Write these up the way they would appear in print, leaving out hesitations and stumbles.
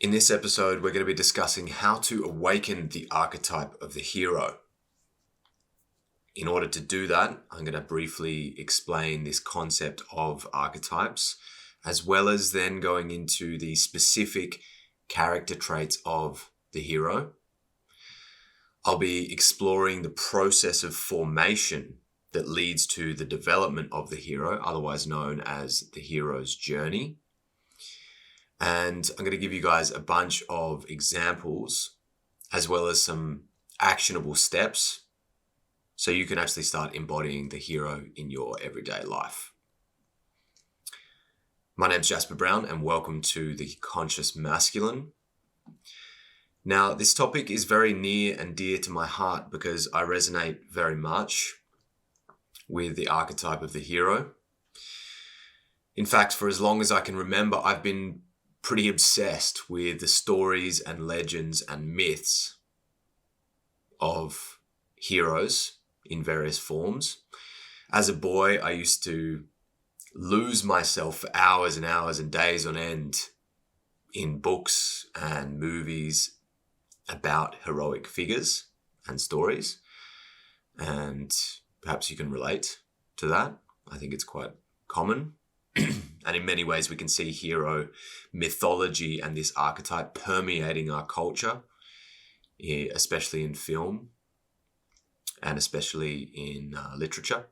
In this episode, we're going to be discussing how to awaken the archetype of the hero. In order to do that, I'm going to briefly explain this concept of archetypes, as well as then going into the specific character traits of the hero. I'll be exploring the process of formation that leads to the development of the hero, otherwise known as the hero's journey. And I'm going to give you guys a bunch of examples, as well as some actionable steps, so you can actually start embodying the hero in your everyday life. My name's Jasper Brown, and welcome to The Conscious Masculine. Now, this topic is very near and dear to my heart because I resonate very much with the archetype of the hero. In fact, for as long as I can remember, I've been pretty obsessed with the stories and legends and myths of heroes in various forms. As a boy, I used to lose myself for hours and hours and days on end in books and movies about heroic figures and stories. And perhaps you can relate to that. I think it's quite common. And in many ways, we can see hero mythology and this archetype permeating our culture, especially in film and especially in literature.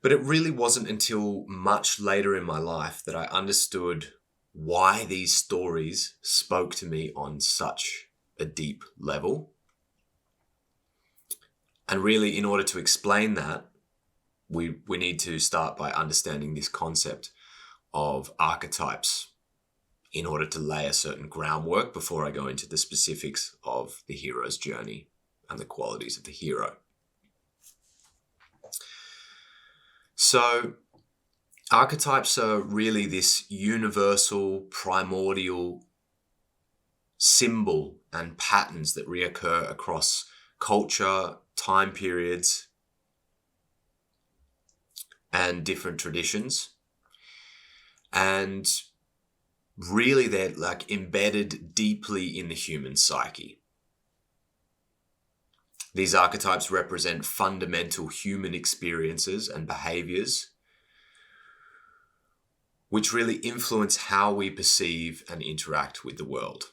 But it really wasn't until much later in my life that I understood why these stories spoke to me on such a deep level. And really, in order to explain that, we need to start by understanding this concept of archetypes in order to lay a certain groundwork before I go into the specifics of the hero's journey and the qualities of the hero. So, archetypes are really this universal, primordial symbol and patterns that reoccur across culture, time periods, and different traditions. And really, they're like embedded deeply in the human psyche. These archetypes represent fundamental human experiences and behaviors which really influence how we perceive and interact with the world.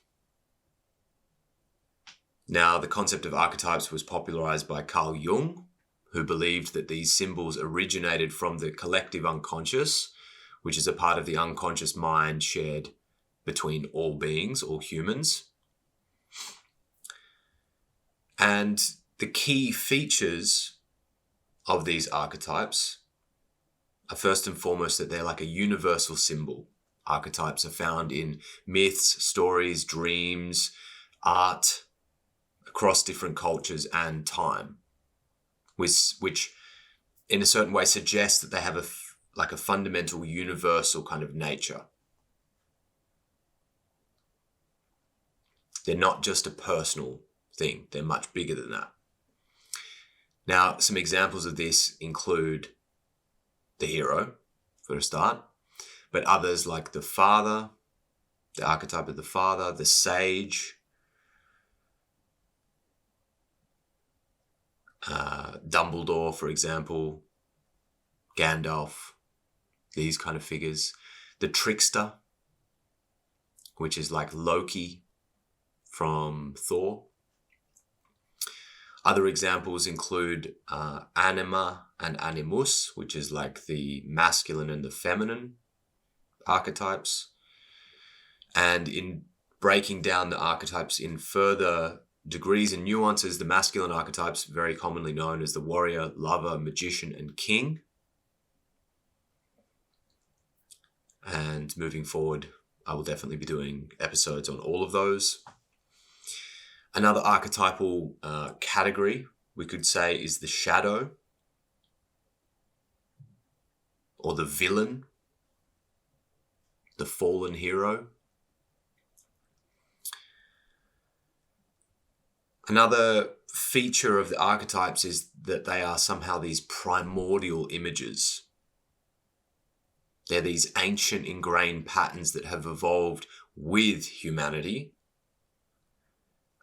Now, the concept of archetypes was popularised by Carl Jung, who believed that these symbols originated from the collective unconscious, which is a part of the unconscious mind shared between all beings, all humans. And the key features of these archetypes are first and foremost that they're like a universal symbol. Archetypes are found in myths, stories, dreams, art, across different cultures and time, which in a certain way suggests that they have a fundamental universal kind of nature. They're not just a personal thing. They're much bigger than that. Now, some examples of this include the hero, for a start, but others like the father, the archetype of the father, the sage, Dumbledore, for example, Gandalf, these kind of figures. The trickster, which is like Loki from Thor. Other examples include anima and animus, which is like the masculine and the feminine archetypes. And in breaking down the archetypes in further degrees and nuances, the masculine archetypes, very commonly known as the warrior, lover, magician, and king. And moving forward, I will definitely be doing episodes on all of those. Another archetypal category, we could say, is the shadow or the villain, the fallen hero. Another feature of the archetypes is that they are somehow these primordial images. They're these ancient ingrained patterns that have evolved with humanity,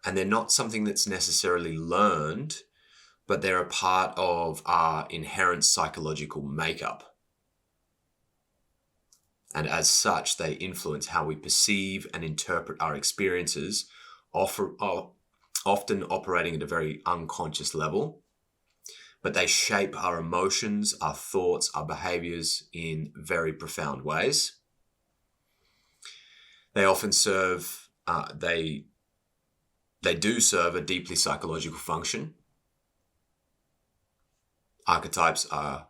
and they're not something that's necessarily learned, but they're a part of our inherent psychological makeup. And as such, they influence how we perceive and interpret our experiences, often operating at a very unconscious level. But they shape our emotions, our thoughts, our behaviors in very profound ways. They often serve, they do serve a deeply psychological function. Archetypes are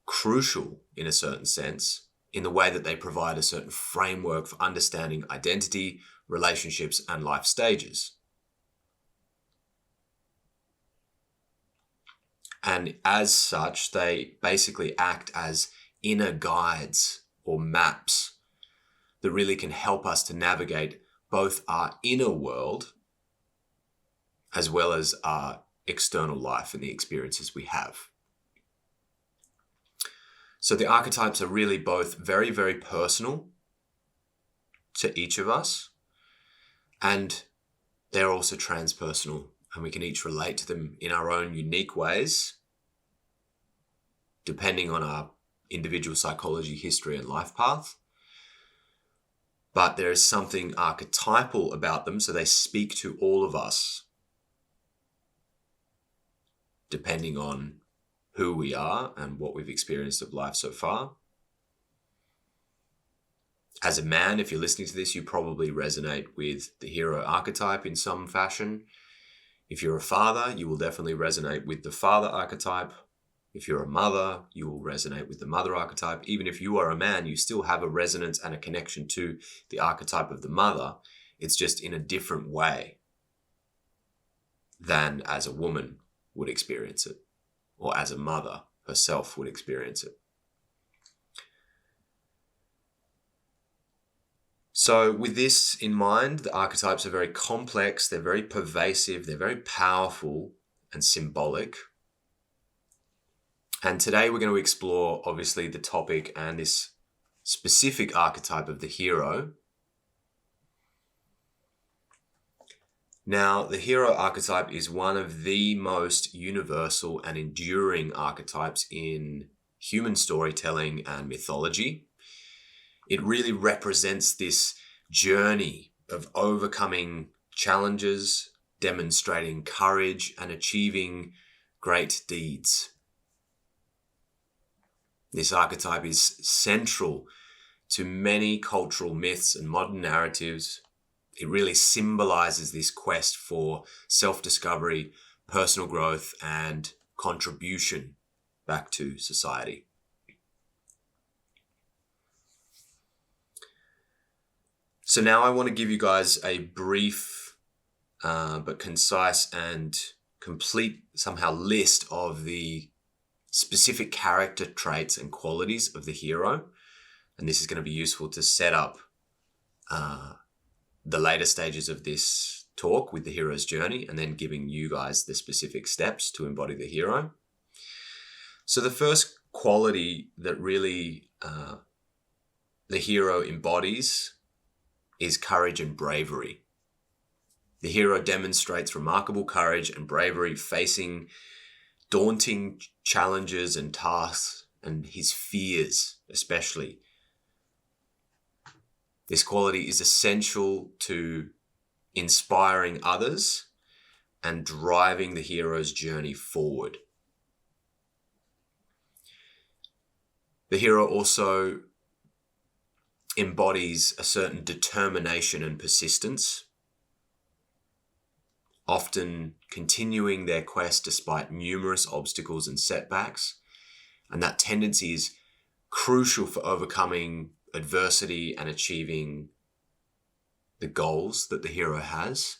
crucial in a certain sense in the way that they provide a certain framework for understanding identity, relationships, and life stages. And as such, they basically act as inner guides or maps that really can help us to navigate both our inner world as well as our external life and the experiences we have. So the archetypes are really both very, very personal to each of us, and they're also transpersonal, and we can each relate to them in our own unique ways, depending on our individual psychology, history, and life path. But there is something archetypal about them, so they speak to all of us, depending on who we are and what we've experienced of life so far. As a man, if you're listening to this, you probably resonate with the hero archetype in some fashion. If you're a father, you will definitely resonate with the father archetype. If you're a mother, you will resonate with the mother archetype. Even if you are a man, you still have a resonance and a connection to the archetype of the mother. It's just in a different way than as a woman would experience it, or as a mother herself would experience it. So with this in mind, the archetypes are very complex, they're very pervasive, they're very powerful and symbolic. And today we're going to explore, obviously, the topic and this specific archetype of the hero. Now, the hero archetype is one of the most universal and enduring archetypes in human storytelling and mythology. It really represents this journey of overcoming challenges, demonstrating courage, and achieving great deeds. This archetype is central to many cultural myths and modern narratives. It really symbolizes this quest for self-discovery, personal growth, and contribution back to society. So now I want to give you guys a brief but concise and complete somehow list of the specific character traits and qualities of the hero. And this is going to be useful to set up the later stages of this talk with the hero's journey, and then giving you guys the specific steps to embody the hero. So the first quality that really the hero embodies is courage and bravery. The hero demonstrates remarkable courage and bravery facing daunting challenges and tasks, and his fears especially. This quality is essential to inspiring others and driving the hero's journey forward. The hero also embodies a certain determination and persistence, often continuing their quest despite numerous obstacles and setbacks. And that tendency is crucial for overcoming adversity and achieving the goals that the hero has.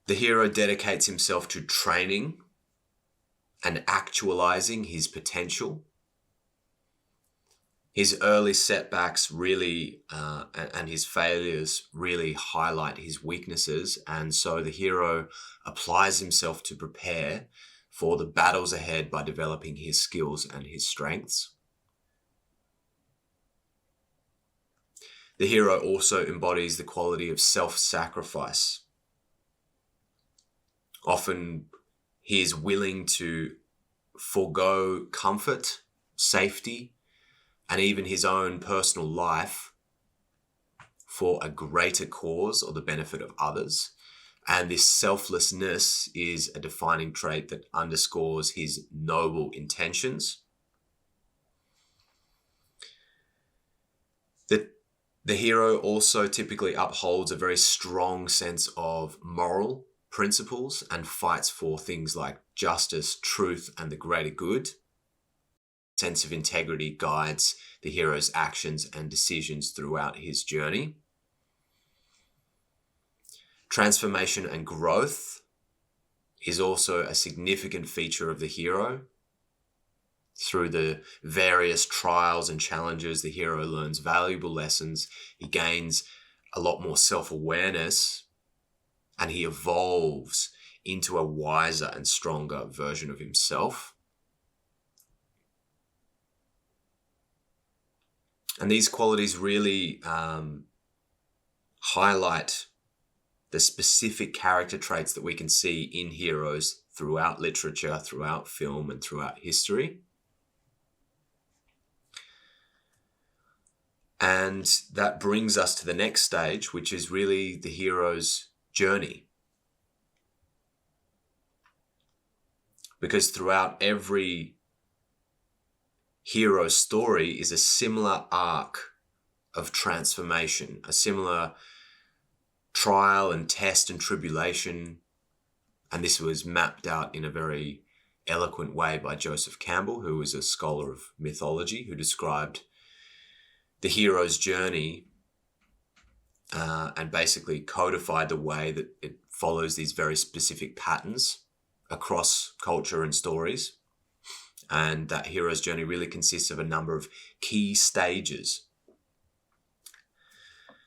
The hero dedicates himself to training and actualizing his potential. His early setbacks really and his failures really highlight his weaknesses, and so the hero applies himself to prepare for the battles ahead by developing his skills and his strengths. The hero also embodies the quality of self-sacrifice. Often he is willing to forego comfort, safety, and even his own personal life for a greater cause or the benefit of others. And this selflessness is a defining trait that underscores his noble intentions. The hero also typically upholds a very strong sense of moral principles and fights for things like justice, truth, and the greater good. Sense of integrity guides the hero's actions and decisions throughout his journey. Transformation and growth is also a significant feature of the hero. Through the various trials and challenges, the hero learns valuable lessons. He gains a lot more self-awareness, and he evolves into a wiser and stronger version of himself. And these qualities really highlight the specific character traits that we can see in heroes throughout literature, throughout film, and throughout history. And that brings us to the next stage, which is really the hero's journey. Because throughout every hero story is a similar arc of transformation, a similar trial and test and tribulation. And this was mapped out in a very eloquent way by Joseph Campbell, who was a scholar of mythology, who described the hero's journey and basically codified the way that it follows these very specific patterns across culture and stories. And that hero's journey really consists of a number of key stages.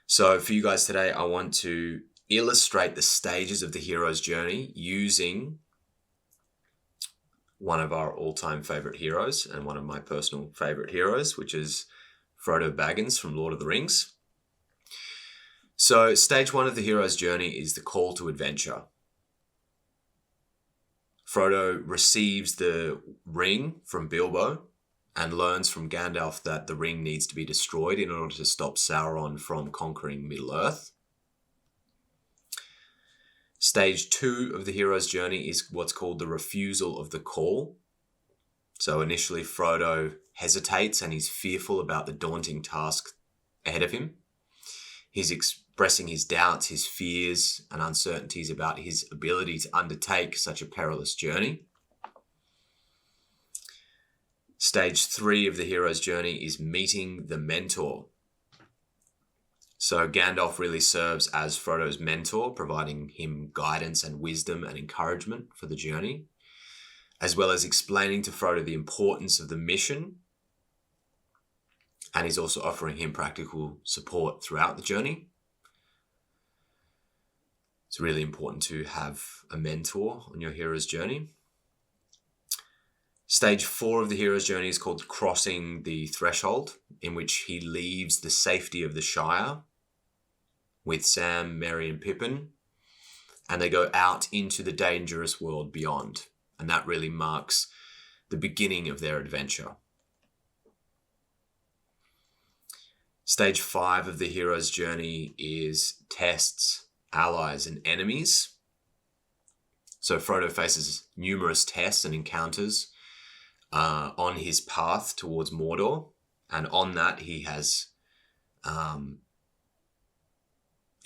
So for you guys today, I want to illustrate the stages of the hero's journey using one of our all-time favorite heroes and one of my personal favorite heroes, which is Frodo Baggins from Lord of the Rings. So stage one of the hero's journey is the call to adventure. Frodo receives the ring from Bilbo and learns from Gandalf that the ring needs to be destroyed in order to stop Sauron from conquering Middle-earth. Stage two of the hero's journey is what's called the refusal of the call. So initially Frodo hesitates and he's fearful about the daunting task ahead of him. He's expressing his doubts, his fears, and uncertainties about his ability to undertake such a perilous journey. Stage three of the hero's journey is meeting the mentor. So Gandalf really serves as Frodo's mentor, providing him guidance and wisdom and encouragement for the journey, as well as explaining to Frodo the importance of the mission. And he's also offering him practical support throughout the journey. It's really important to have a mentor on your hero's journey. Stage four of the hero's journey is called crossing the threshold, in which he leaves the safety of the Shire with Sam, Merry, and Pippin, and they go out into the dangerous world beyond. And that really marks the beginning of their adventure. Stage five of the hero's journey is tests, allies, and enemies. So Frodo faces numerous tests and encounters on his path towards Mordor. And on that, he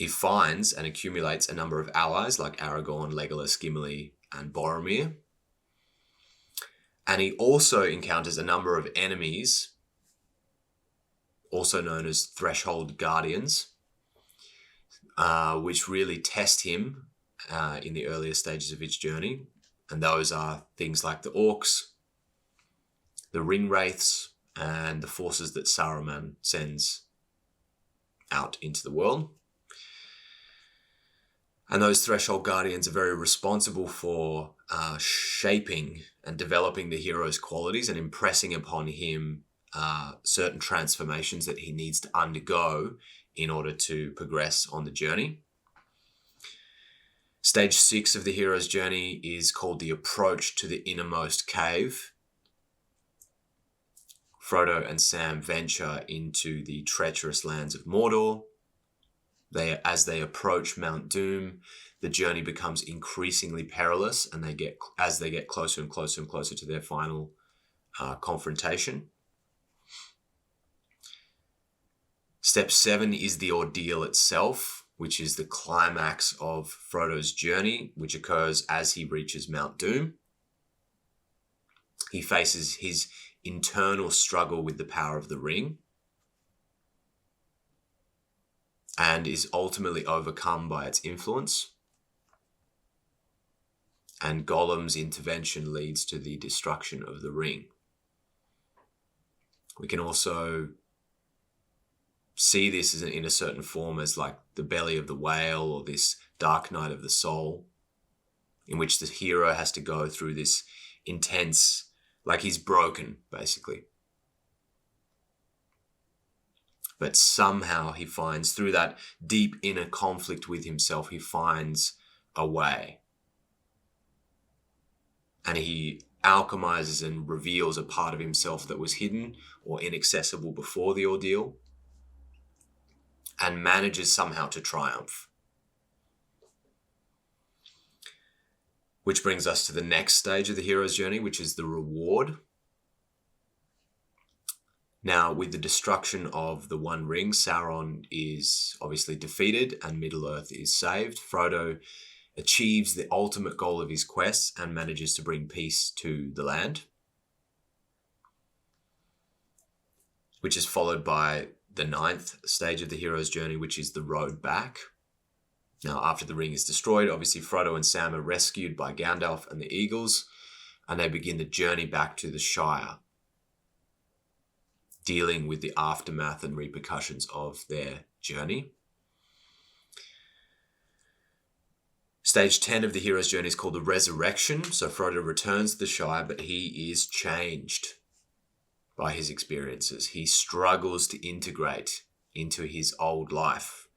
finds and accumulates a number of allies like Aragorn, Legolas, Gimli, and Boromir. And he also encounters a number of enemies, also known as threshold guardians, which really test him in the earlier stages of his journey. And those are things like the orcs, the ring wraiths, and the forces that Saruman sends out into the world. And those threshold guardians are very responsible for shaping and developing the hero's qualities and impressing upon him certain transformations that he needs to undergo in order to progress on the journey. Stage 6 of the hero's journey is called the approach to the innermost cave. Frodo and Sam venture into the treacherous lands of Mordor. As they approach Mount Doom, the journey becomes increasingly perilous, and as they get closer and closer and closer to their final confrontation. Step 7 is the ordeal itself, which is the climax of Frodo's journey, which occurs as he reaches Mount Doom. He faces his internal struggle with the power of the ring and is ultimately overcome by its influence. And Gollum's intervention leads to the destruction of the ring. We can also see this in a certain form as like the belly of the whale, or this dark night of the soul, in which the hero has to go through this intense, like he's broken, basically. But somehow he finds, through that deep inner conflict with himself, he finds a way. And he alchemizes and reveals a part of himself that was hidden or inaccessible before the ordeal, and manages somehow to triumph. Which brings us to the next stage of the hero's journey, which is the reward. Now, with the destruction of the One Ring, Sauron is obviously defeated and Middle-earth is saved. Frodo achieves the ultimate goal of his quest and manages to bring peace to the land, which is followed by the 9th stage of the hero's journey, which is the road back. Now, after the ring is destroyed, obviously Frodo and Sam are rescued by Gandalf and the Eagles, and they begin the journey back to the Shire, dealing with the aftermath and repercussions of their journey. Stage 10 of the hero's journey is called the resurrection. So Frodo returns to the Shire, but he is changed by his experiences. He struggles to integrate into his old life,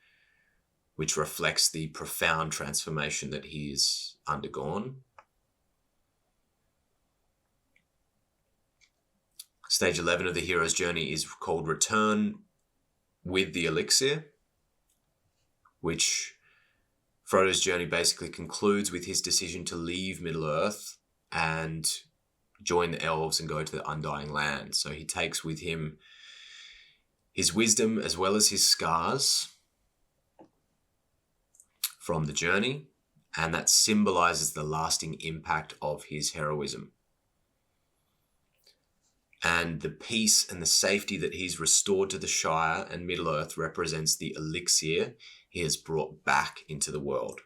which reflects the profound transformation that he has undergone. Stage 11 of the hero's journey is called Return with the Elixir, which Frodo's journey basically concludes with his decision to leave Middle-earth and join the elves and go to the Undying Land. So he takes with him his wisdom as well as his scars from the journey, and that symbolizes the lasting impact of his heroism. And the peace and the safety that he's restored to the Shire and Middle-earth represents the elixir he has brought back into the world.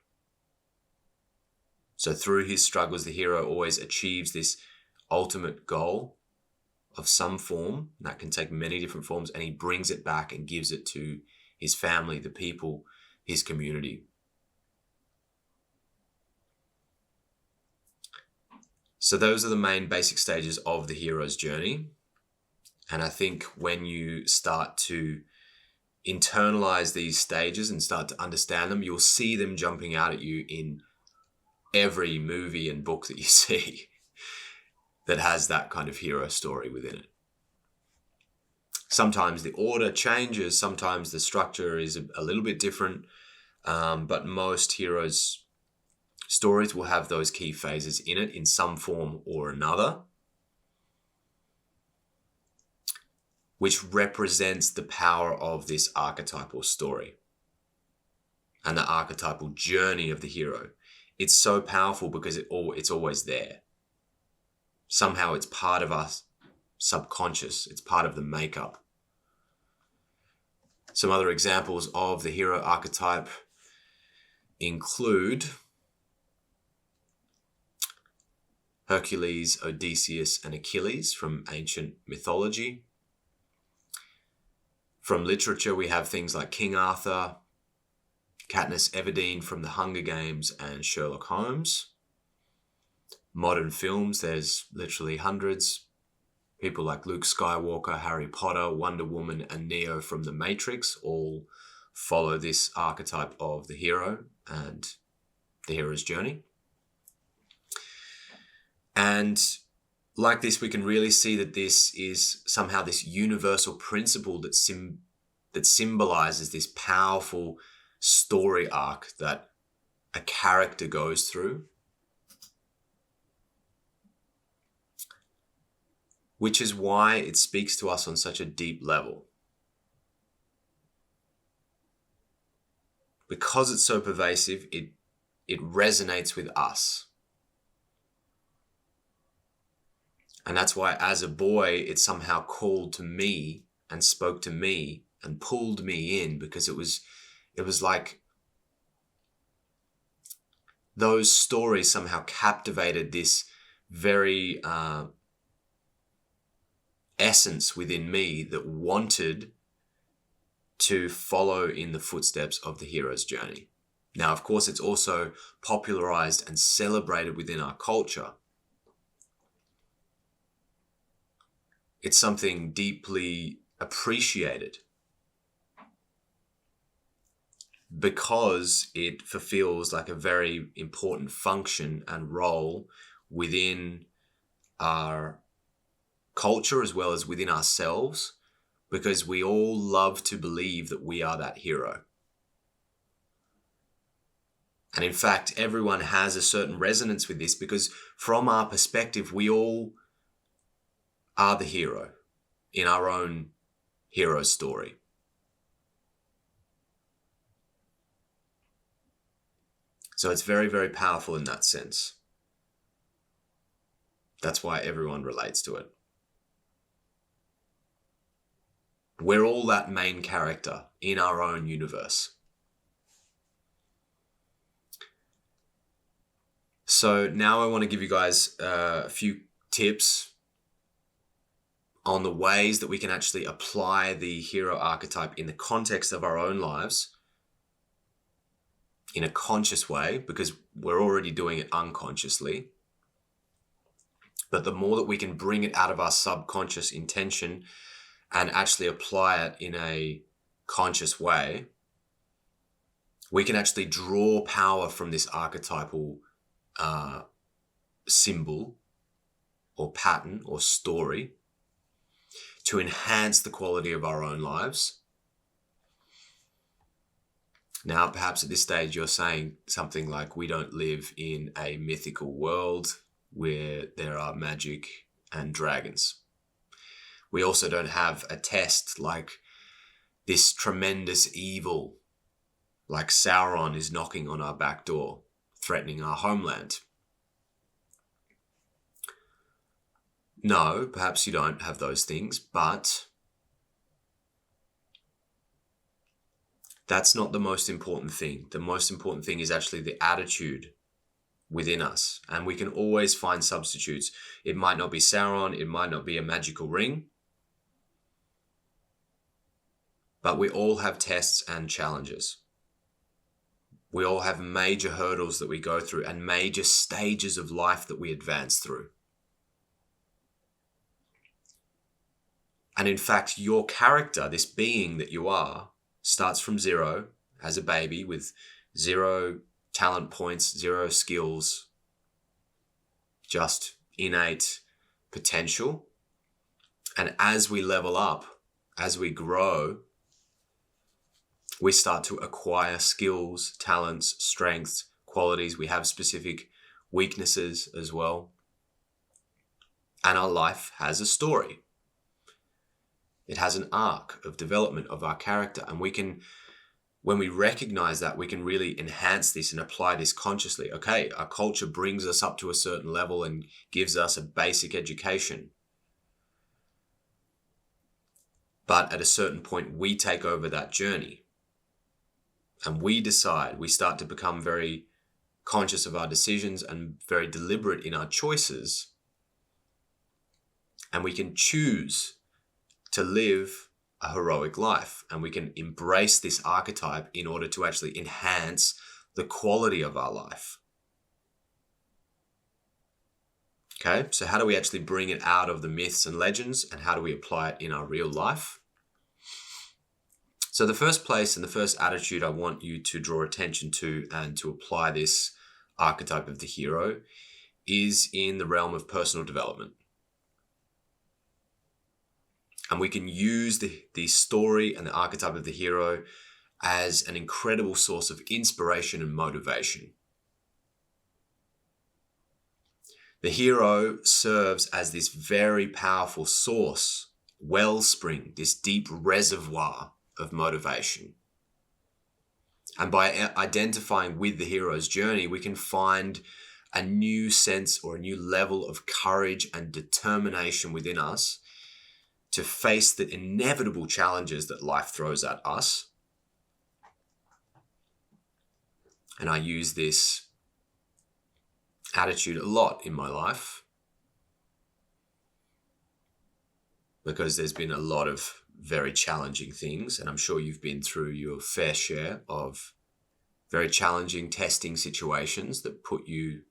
So through his struggles, the hero always achieves this ultimate goal of some form, and that can take many different forms, and he brings it back and gives it to his family, the people, his community. So those are the main basic stages of the hero's journey. And I think when you start to internalize these stages and start to understand them, you'll see them jumping out at you in every movie and book that you see that has that kind of hero story within it. Sometimes the order changes, sometimes the structure is a little bit different, but most heroes' stories will have those key phases in it in some form or another, which represents the power of this archetypal story and the archetypal journey of the hero. It's so powerful because it's always there. Somehow it's part of us subconscious. It's part of the makeup. Some other examples of the hero archetype include Hercules, Odysseus, and Achilles from ancient mythology. From literature, we have things like King Arthur, Katniss Everdeen from The Hunger Games, and Sherlock Holmes. Modern films, there's literally hundreds. People like Luke Skywalker, Harry Potter, Wonder Woman, and Neo from The Matrix all follow this archetype of the hero and the hero's journey. And like this, we can really see that this is somehow this universal principle that symbolizes this powerful story arc that a character goes through, which is why it speaks to us on such a deep level. Because it's so pervasive, it resonates with us. And that's why as a boy, it somehow called to me and spoke to me and pulled me in, because it was like those stories somehow captivated this very essence within me that wanted to follow in the footsteps of the hero's journey. Now, of course, it's also popularized and celebrated within our culture. It's something deeply appreciated because it fulfills like a very important function and role within our culture as well as within ourselves, because we all love to believe that we are that hero. And in fact, everyone has a certain resonance with this, because from our perspective, we all are the hero in our own hero story. So it's very, very powerful in that sense. That's why everyone relates to it. We're all that main character in our own universe. So now I want to give you guys a few tips on the ways that we can actually apply the hero archetype in the context of our own lives in a conscious way, because we're already doing it unconsciously. But the more that we can bring it out of our subconscious intention and actually apply it in a conscious way, we can actually draw power from this archetypal symbol or pattern or story to enhance the quality of our own lives. Now, perhaps at this stage, you're saying something like, we don't live in a mythical world where there are magic and dragons. We also don't have a test like this tremendous evil, like Sauron is knocking on our back door, threatening our homeland. No, perhaps you don't have those things, but that's not the most important thing. The most important thing is actually the attitude within us. And we can always find substitutes. It might not be Sauron, it might not be a magical ring, but we all have tests and challenges. We all have major hurdles that we go through and major stages of life that we advance through. And in fact, your character, this being that you are, starts from zero as a baby with 0 talent points, 0 skills, just innate potential. And as we level up, as we grow, we start to acquire skills, talents, strengths, qualities. We have specific weaknesses as well. And our life has a story. It has an arc of development of our character. And we can, when we recognize that, we can really enhance this and apply this consciously. Okay, our culture brings us up to a certain level and gives us a basic education. But at a certain point, we take over that journey. And we decide, we start to become very conscious of our decisions and very deliberate in our choices. And we can choose to live a heroic life, and we can embrace this archetype in order to actually enhance the quality of our life. Okay, so how do we actually bring it out of the myths and legends, and how do we apply it in our real life? So the first place and the first attitude I want you to draw attention to and to apply this archetype of the hero is in the realm of personal development. And we can use the story and the archetype of the hero as an incredible source of inspiration and motivation. The hero serves as this very powerful source, wellspring, this deep reservoir of motivation. And by identifying with the hero's journey, we can find a new sense or a new level of courage and determination within us to face the inevitable challenges that life throws at us. And I use this attitude a lot in my life because there's been a lot of very challenging things, and I'm sure you've been through your fair share of very challenging testing situations that put you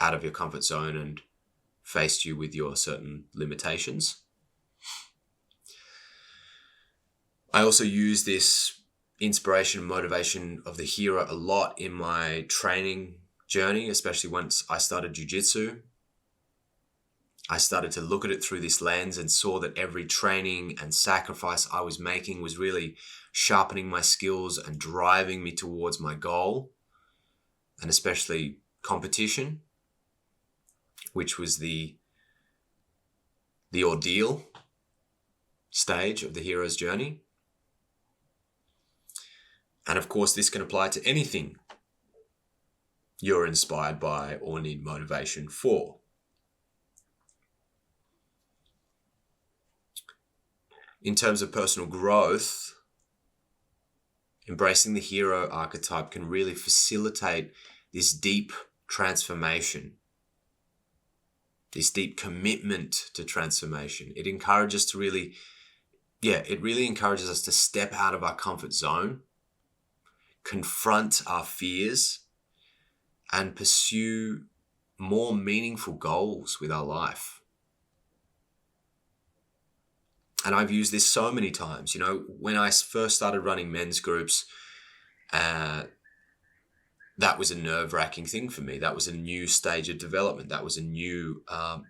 out of your comfort zone and faced you with your certain limitations. I also use this inspiration and motivation of the hero a lot in my training journey, especially once I started jiu-jitsu. I started to look at it through this lens and saw that every training and sacrifice I was making was really sharpening my skills and driving me towards my goal, and especially competition, which was the ordeal stage of the hero's journey. And of course, this can apply to anything you're inspired by or need motivation for. In terms of personal growth, embracing the hero archetype can really facilitate this deep transformation, this deep commitment to transformation. It encourages to really encourages us to step out of our comfort zone, confront our fears, and pursue more meaningful goals with our life. And I've used this so many times. When I first started running men's groups, that was a nerve-wracking thing for me. That was a new stage of development. That was a new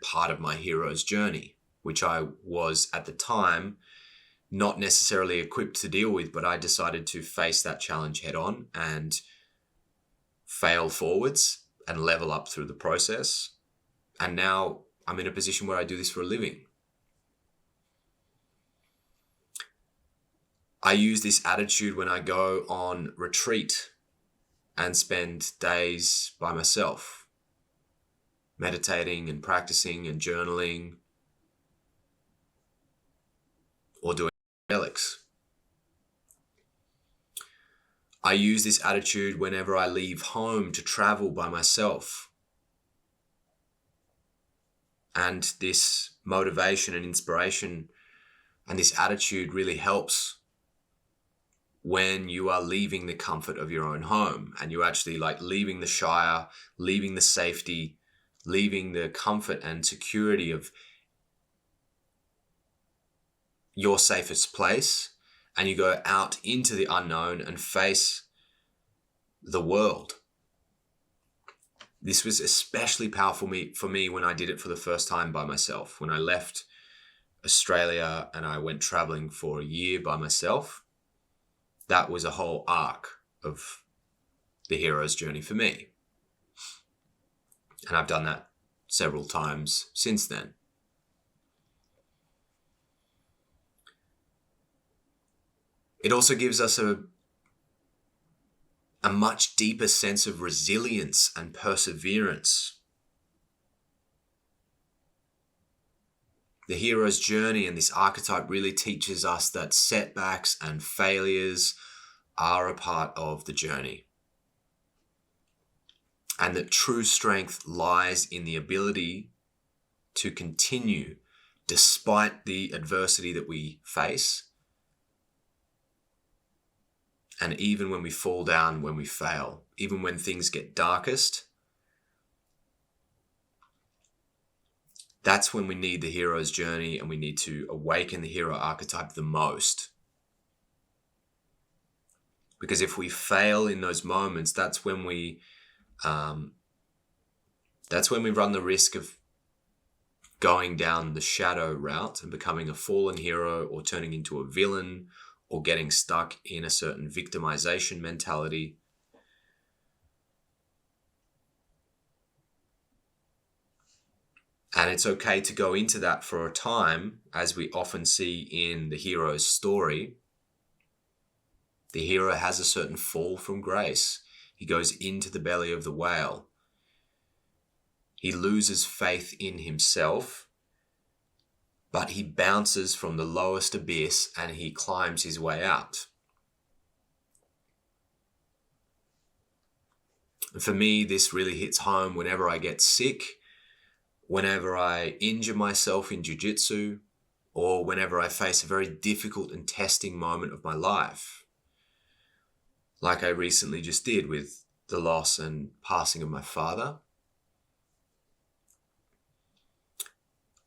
part of my hero's journey, which I was at the time not necessarily equipped to deal with, but I decided to face that challenge head on and fail forwards and level up through the process. And now I'm in a position where I do this for a living. I use this attitude when I go on retreat and spend days by myself, meditating and practicing and journaling, or doing relics. I use this attitude whenever I leave home to travel by myself. And this motivation and inspiration and this attitude really helps when you are leaving the comfort of your own home and you're actually leaving the shire, leaving the safety, leaving the comfort and security of your safest place, and you go out into the unknown and face the world. This was especially powerful for me when I did it for the first time by myself. When I left Australia and I went traveling for a year by myself, that was a whole arc of the hero's journey for me. And I've done that several times since then. It also gives us a much deeper sense of resilience and perseverance. The hero's journey and this archetype really teaches us that setbacks and failures are a part of the journey. And that true strength lies in the ability to continue despite the adversity that we face. And even when we fall down, when we fail, even when things get darkest, that's when we need the hero's journey and we need to awaken the hero archetype the most. Because if we fail in those moments, that's when we run the risk of going down the shadow route and becoming a fallen hero, or turning into a villain, or getting stuck in a certain victimization mentality. And it's okay to go into that for a time, as we often see in the hero's story. The hero has a certain fall from grace. He goes into the belly of the whale. He loses faith in himself, but he bounces from the lowest abyss and he climbs his way out. And for me, this really hits home whenever I get sick, whenever I injure myself in jiu-jitsu, or whenever I face a very difficult and testing moment of my life, like I recently just did with the loss and passing of my father.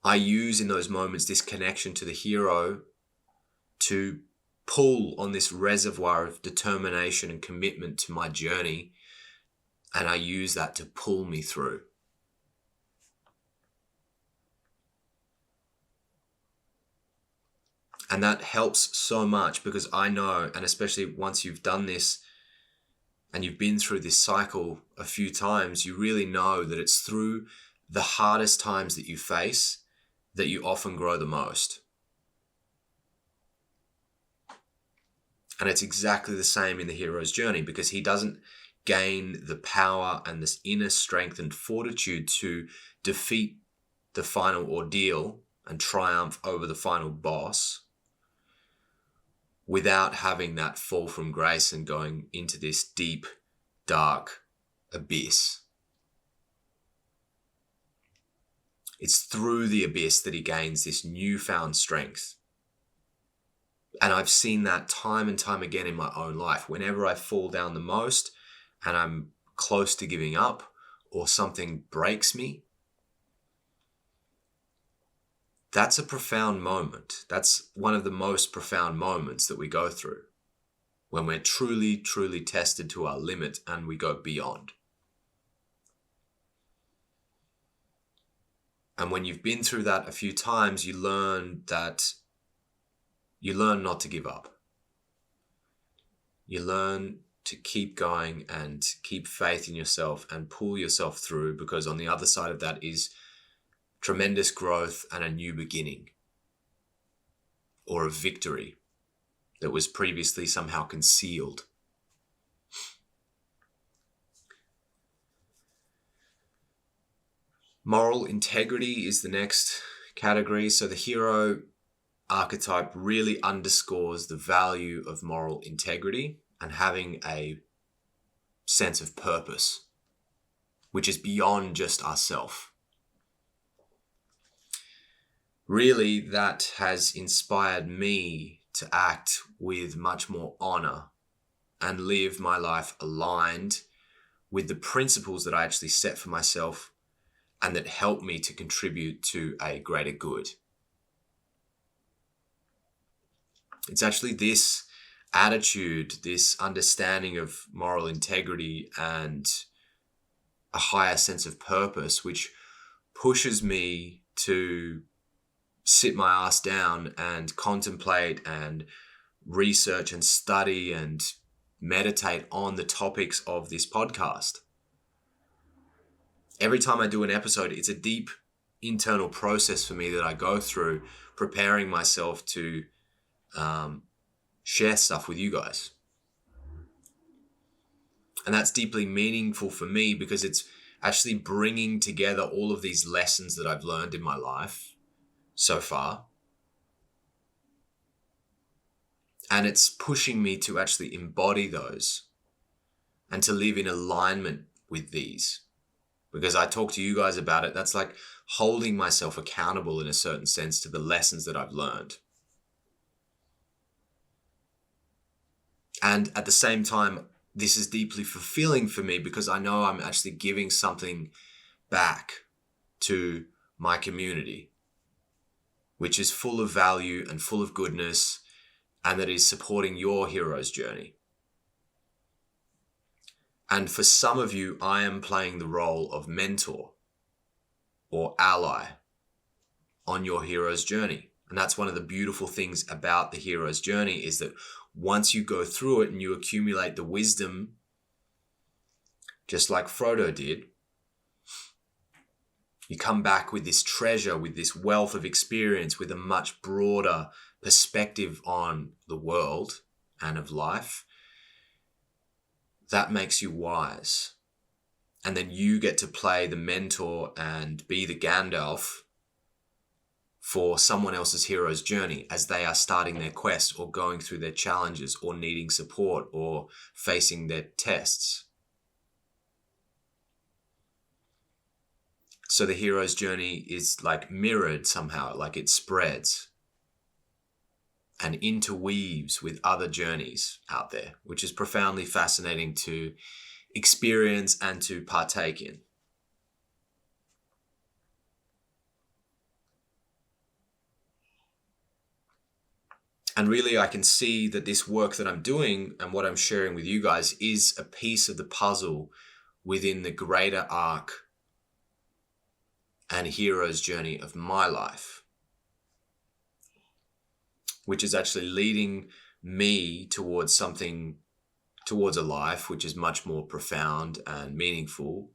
I use in those moments this connection to the hero to pull on this reservoir of determination and commitment to my journey, and I use that to pull me through. And that helps so much, because I know, and especially once you've done this and you've been through this cycle a few times, you really know that it's through the hardest times that you face that you often grow the most. And it's exactly the same in the hero's journey, because he doesn't gain the power and this inner strength and fortitude to defeat the final ordeal and triumph over the final boss without having that fall from grace and going into this deep, dark abyss. It's through the abyss that he gains this newfound strength. And I've seen that time and time again in my own life. Whenever I fall down the most and I'm close to giving up, or something breaks me, that's a profound moment. That's one of the most profound moments that we go through, when we're truly, truly tested to our limit and we go beyond. And when you've been through that a few times, you learn not to give up. You learn to keep going and keep faith in yourself and pull yourself through, because on the other side of that is tremendous growth and a new beginning, or a victory that was previously somehow concealed. Moral integrity is the next category. So the hero archetype really underscores the value of moral integrity and having a sense of purpose, which is beyond just ourselves. Really, that has inspired me to act with much more honor and live my life aligned with the principles that I actually set for myself and that help me to contribute to a greater good. It's actually this attitude, this understanding of moral integrity and a higher sense of purpose, which pushes me to sit my ass down and contemplate and research and study and meditate on the topics of this podcast. Every time I do an episode, it's a deep internal process for me that I go through, preparing myself to share stuff with you guys. And that's deeply meaningful for me, because it's actually bringing together all of these lessons that I've learned in my life so far. And it's pushing me to actually embody those and to live in alignment with these. Because I talk to you guys about it, that's like holding myself accountable in a certain sense to the lessons that I've learned. And at the same time, this is deeply fulfilling for me, because I know I'm actually giving something back to my community, which is full of value and full of goodness, and that is supporting your hero's journey. And for some of you, I am playing the role of mentor or ally on your hero's journey. And that's one of the beautiful things about the hero's journey, is that once you go through it and you accumulate the wisdom, just like Frodo did, you come back with this treasure, with this wealth of experience, with a much broader perspective on the world and of life. That makes you wise. And then you get to play the mentor and be the Gandalf for someone else's hero's journey as they are starting their quest or going through their challenges or needing support or facing their tests. So the hero's journey is like mirrored somehow, like it spreads and interweaves with other journeys out there, which is profoundly fascinating to experience and to partake in. And really, I can see that this work that I'm doing and what I'm sharing with you guys is a piece of the puzzle within the greater arc and hero's journey of my life, which is actually leading me towards a life which is much more profound and meaningful.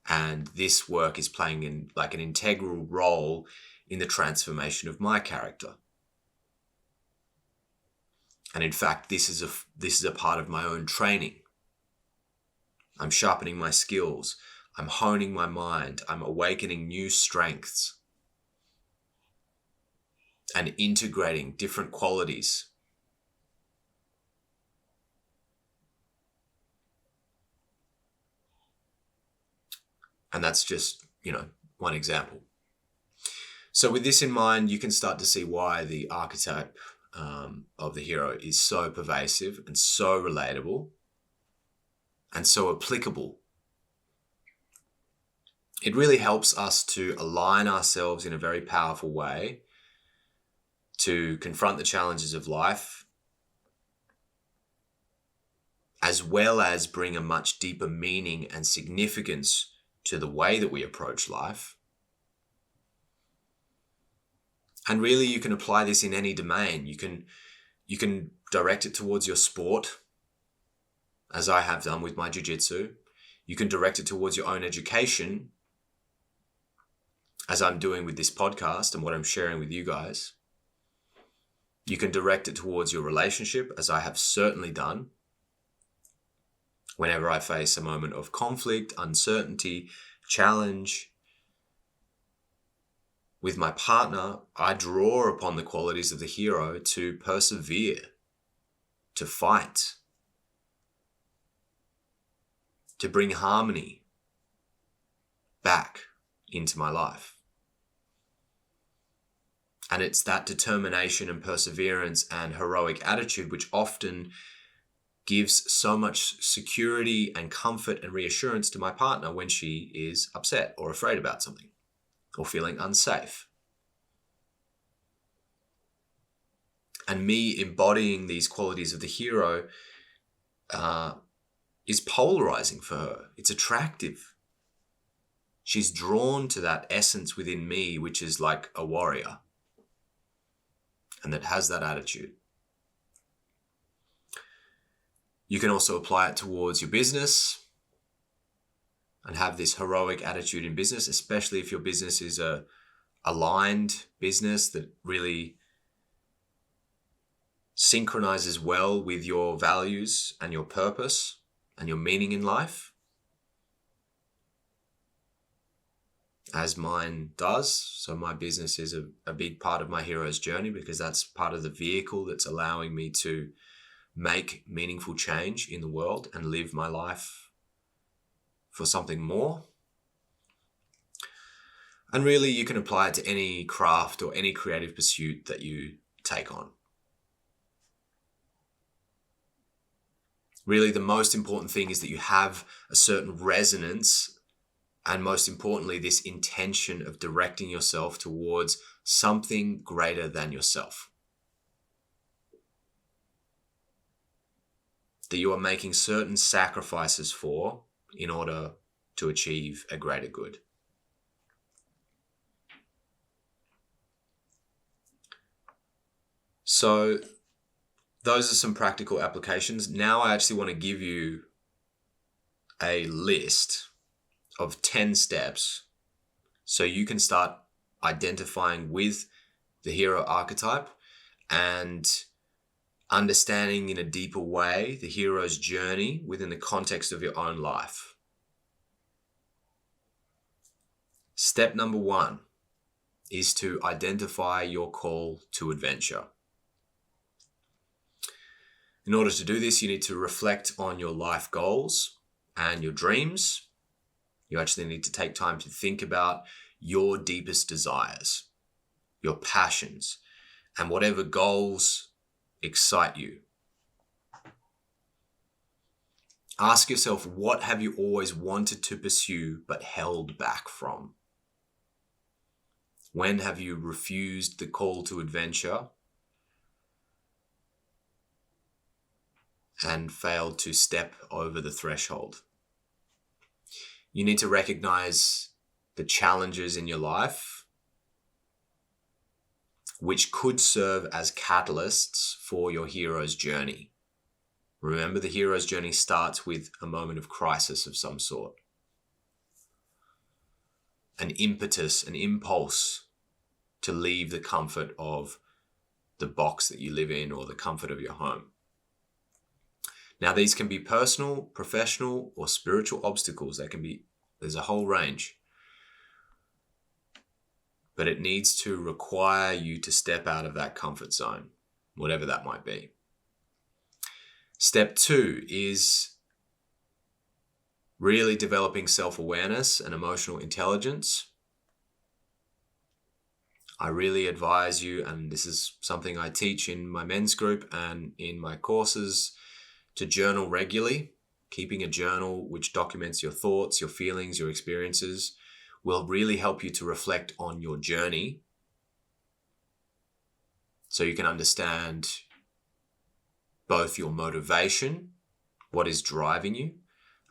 And this work is playing an integral role in the transformation of my character. And in fact, this is a part of my own training. I'm sharpening my skills. I'm honing my mind. I'm awakening new strengths and integrating different qualities. And that's just, one example. So with this in mind, you can start to see why the archetype of the hero is so pervasive and so relatable and so applicable. It really helps us to align ourselves in a very powerful way to confront the challenges of life, as well as bring a much deeper meaning and significance to the way that we approach life. And really, you can apply this in any domain. You can direct it towards your sport, as I have done with my jiu-jitsu. You can direct it towards your own education, as I'm doing with this podcast and what I'm sharing with you guys. You can direct it towards your relationship, as I have certainly done. Whenever I face a moment of conflict, uncertainty, challenge with my partner, I draw upon the qualities of the hero to persevere, to fight, to bring harmony back into my life. And it's that determination and perseverance and heroic attitude which often gives so much security and comfort and reassurance to my partner when she is upset or afraid about something or feeling unsafe. And me embodying these qualities of the hero is polarizing for her. It's attractive. She's drawn to that essence within me, which is like a warrior and that has that attitude. You can also apply it towards your business and have this heroic attitude in business, especially if your business is a aligned business that really synchronizes well with your values and your purpose and your meaning in life, as mine does. So my business is a big part of my hero's journey, because that's part of the vehicle that's allowing me to make meaningful change in the world and live my life for something more. And really, you can apply it to any craft or any creative pursuit that you take on. Really, the most important thing is that you have a certain resonance, and most importantly, this intention of directing yourself towards something greater than yourself. that you are making certain sacrifices for in order to achieve a greater good. So those are some practical applications. Now I actually want to give you a list of 10 steps so you can start identifying with the hero archetype and understanding in a deeper way the hero's journey within the context of your own life. Step number 1 is to identify your call to adventure. In order to do this, you need to reflect on your life goals and your dreams. You actually need to take time to think about your deepest desires, your passions, and whatever goals excite you. Ask yourself, what have you always wanted to pursue but held back from? When have you refused the call to adventure and failed to step over the threshold? You need to recognize the challenges in your life which could serve as catalysts for your hero's journey. Remember, the hero's journey starts with a moment of crisis of some sort. An impetus, an impulse to leave the comfort of the box that you live in or the comfort of your home. Now, these can be personal, professional, or spiritual obstacles. There's a whole range. But it needs to require you to step out of that comfort zone, whatever that might be. Step 2 is really developing self-awareness and emotional intelligence. I really advise you, and this is something I teach in my men's group and in my courses, to journal regularly. Keeping a journal which documents your thoughts, your feelings, your experiences will really help you to reflect on your journey so you can understand both your motivation, what is driving you,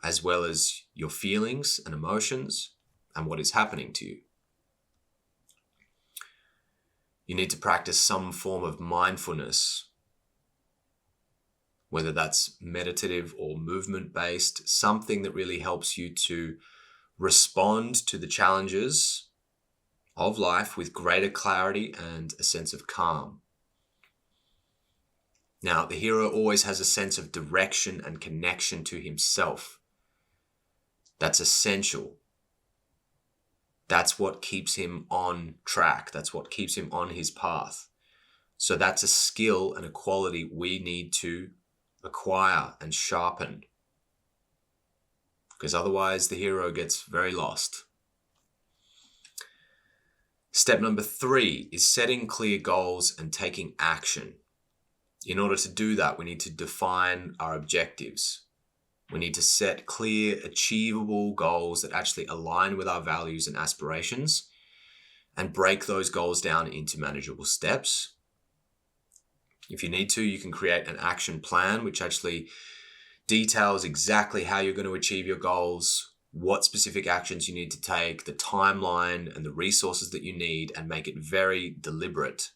as well as your feelings and emotions and what is happening to you. You need to practice some form of mindfulness, whether that's meditative or movement-based, something that really helps you to respond to the challenges of life with greater clarity and a sense of calm. Now, the hero always has a sense of direction and connection to himself. That's essential. That's what keeps him on track. That's what keeps him on his path. So that's a skill and a quality we need to acquire and sharpen, because otherwise the hero gets very lost. Step number 3 is setting clear goals and taking action. In order to do that, we need to define our objectives. We need to set clear, achievable goals that actually align with our values and aspirations, and break those goals down into manageable steps. If you need to, you can create an action plan which actually details exactly how you're going to achieve your goals, what specific actions you need to take, the timeline and the resources that you need, and make it very deliberate.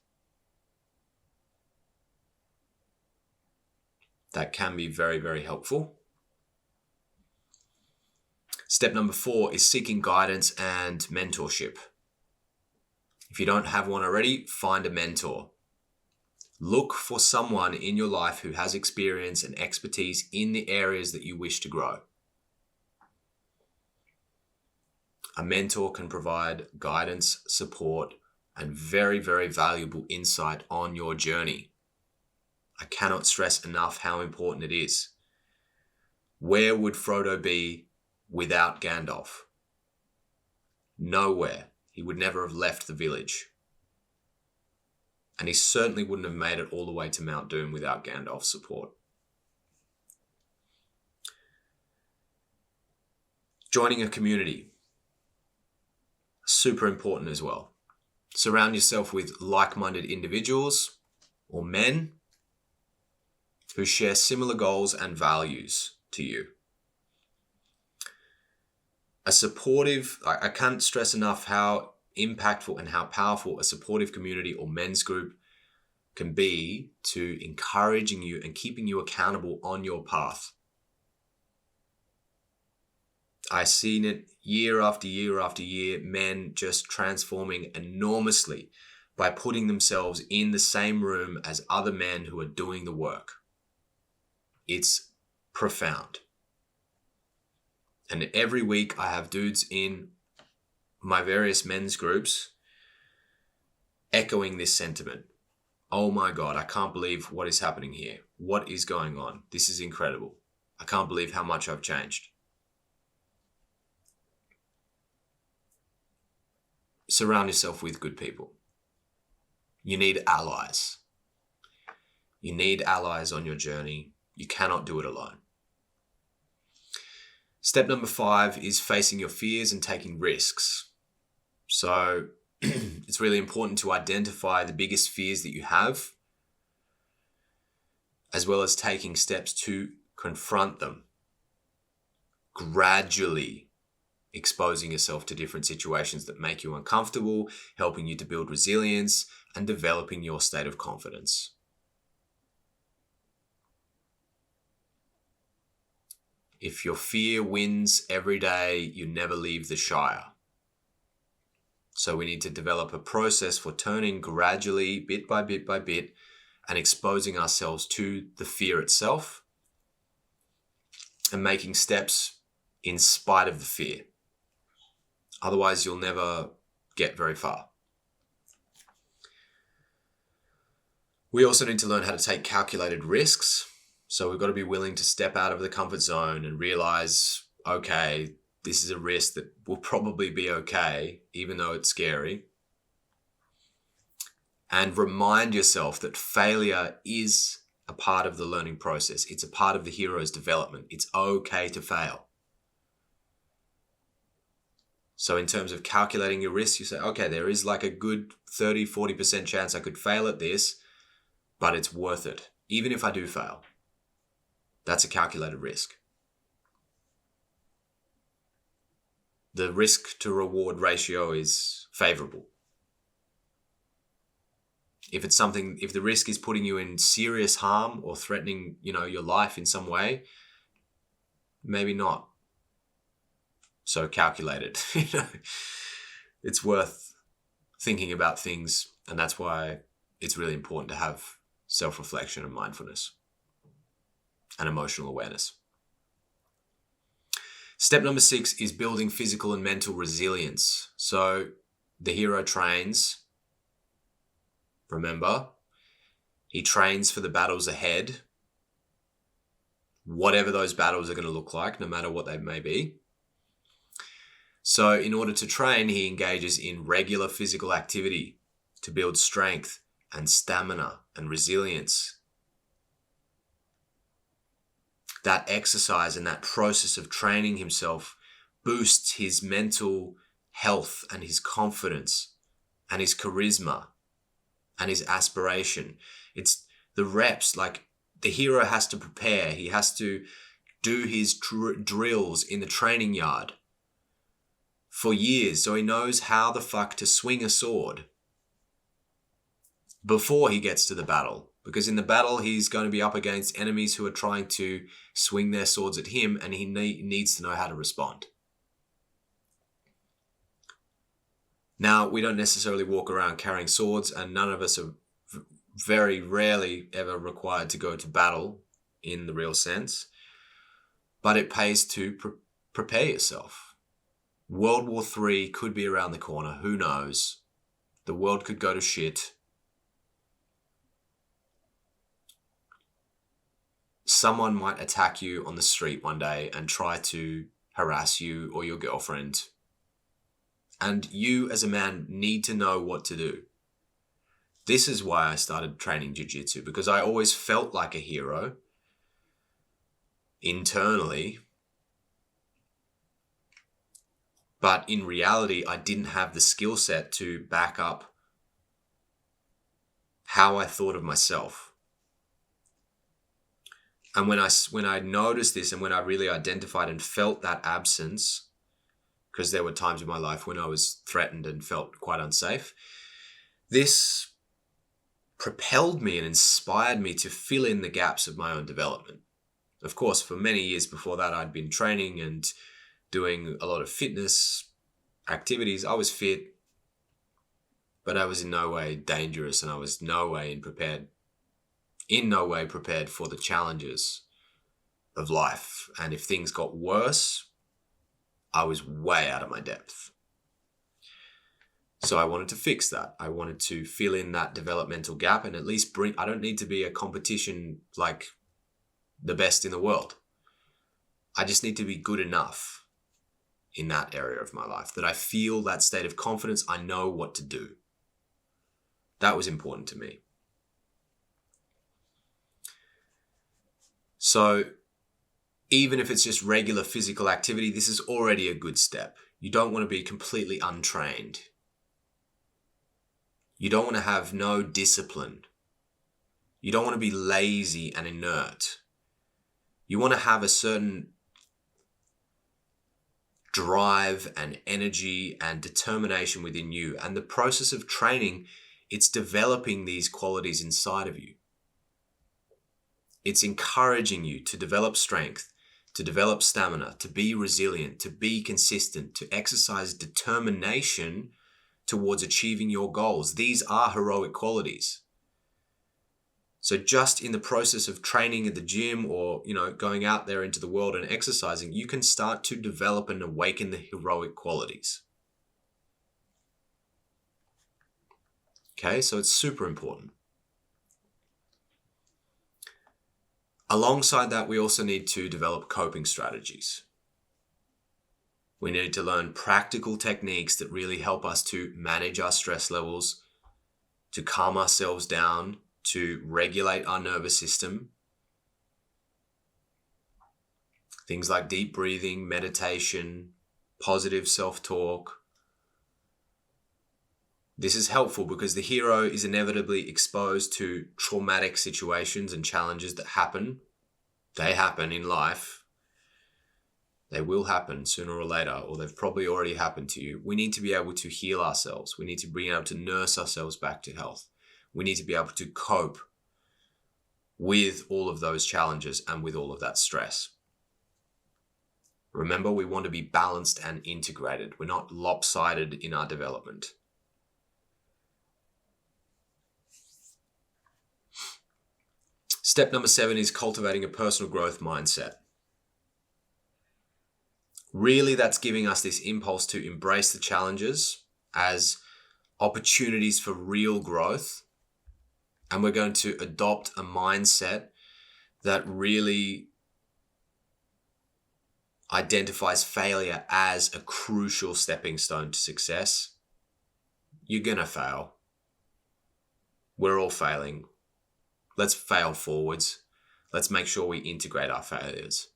That can be very, very helpful. Step number 4 is seeking guidance and mentorship. If you don't have one already, find a mentor. Look for someone in your life who has experience and expertise in the areas that you wish to grow. A mentor can provide guidance, support, and very, very valuable insight on your journey. I cannot stress enough how important it is. Where would Frodo be without Gandalf? Nowhere. He would never have left the village. And he certainly wouldn't have made it all the way to Mount Doom without Gandalf's support. Joining a community. Super important as well. Surround yourself with like-minded individuals or men who share similar goals and values to you. A supportive, I can't stress enough how impactful and how powerful a supportive community or men's group can be to encouraging you and keeping you accountable on your path. I've seen it year after year after year, men just transforming enormously by putting themselves in the same room as other men who are doing the work. It's profound. And every week I have dudes in my various men's groups echoing this sentiment. Oh my God, I can't believe what is happening here. What is going on? This is incredible. I can't believe how much I've changed. Surround yourself with good people. You need allies. You need allies on your journey. You cannot do it alone. Step number 5 is facing your fears and taking risks. So it's really important to identify the biggest fears that you have, as well as taking steps to confront them. Gradually exposing yourself to different situations that make you uncomfortable, helping you to build resilience and developing your state of confidence. If your fear wins every day, you never leave the Shire. So we need to develop a process for turning gradually, bit by bit by bit, and exposing ourselves to the fear itself and making steps in spite of the fear. Otherwise, you'll never get very far. We also need to learn how to take calculated risks. So we've got to be willing to step out of the comfort zone and realize, okay, this is a risk that will probably be okay, even though it's scary. And remind yourself that failure is a part of the learning process. It's a part of the hero's development. It's okay to fail. So in terms of calculating your risks, you say, okay, there is like a good 30, 40% chance I could fail at this, but it's worth it, even if I do fail. That's a calculated risk. The risk to reward ratio is favorable. If the risk is putting you in serious harm or threatening, your life in some way, maybe not so calculated. It's worth thinking about things, and that's why it's really important to have self-reflection and mindfulness and emotional awareness. Step number 6 is building physical and mental resilience. So the hero trains. Remember, he trains for the battles ahead, whatever those battles are going to look like, no matter what they may be. So in order to train, he engages in regular physical activity to build strength and stamina and resilience. That exercise and that process of training himself boosts his mental health and his confidence and his charisma and his aspiration. It's the reps, like the hero has to prepare. He has to do his drills in the training yard for years, so he knows how the fuck to swing a sword before he gets to the battle. Because in the battle, he's going to be up against enemies who are trying to swing their swords at him, and he needs to know how to respond. Now, we don't necessarily walk around carrying swords, and none of us are very rarely ever required to go to battle in the real sense. But it pays to prepare yourself. World War III could be around the corner. Who knows? The world could go to shit. Someone might attack you on the street one day and try to harass you or your girlfriend. And you as a man need to know what to do. This is why I started training jiu-jitsu, because I always felt like a hero internally. But in reality, I didn't have the skill set to back up how I thought of myself. And when I noticed this and when I really identified and felt that absence, because there were times in my life when I was threatened and felt quite unsafe, this propelled me and inspired me to fill in the gaps of my own development. Of course, for many years before that, I'd been training and doing a lot of fitness activities. I was fit, but I was in no way dangerous, and I was in no way prepared for the challenges of life. And if things got worse, I was way out of my depth. So I wanted to fix that. I wanted to fill in that developmental gap and at least I don't need to be a competition like the best in the world. I just need to be good enough in that area of my life that I feel that state of confidence. I know what to do. That was important to me. So even if it's just regular physical activity, this is already a good step. You don't want to be completely untrained. You don't want to have no discipline. You don't want to be lazy and inert. You want to have a certain drive and energy and determination within you. And the process of training, it's developing these qualities inside of you. It's encouraging you to develop strength, to develop stamina, to be resilient, to be consistent, to exercise determination towards achieving your goals. These are heroic qualities. So just in the process of training at the gym or, going out there into the world and exercising, you can start to develop and awaken the heroic qualities. Okay, so it's super important. Alongside that, we also need to develop coping strategies. We need to learn practical techniques that really help us to manage our stress levels, to calm ourselves down, to regulate our nervous system. Things like deep breathing, meditation, positive self-talk. This is helpful because the hero is inevitably exposed to traumatic situations and challenges that happen. They happen in life. They will happen sooner or later, or they've probably already happened to you. We need to be able to heal ourselves. We need to be able to nurse ourselves back to health. We need to be able to cope with all of those challenges and with all of that stress. Remember, we want to be balanced and integrated. We're not lopsided in our development. Step number 7 is cultivating a personal growth mindset. Really, that's giving us this impulse to embrace the challenges as opportunities for real growth. And we're going to adopt a mindset that really identifies failure as a crucial stepping stone to success. You're going to fail. We're all failing. Let's fail forwards. Let's make sure we integrate our failures.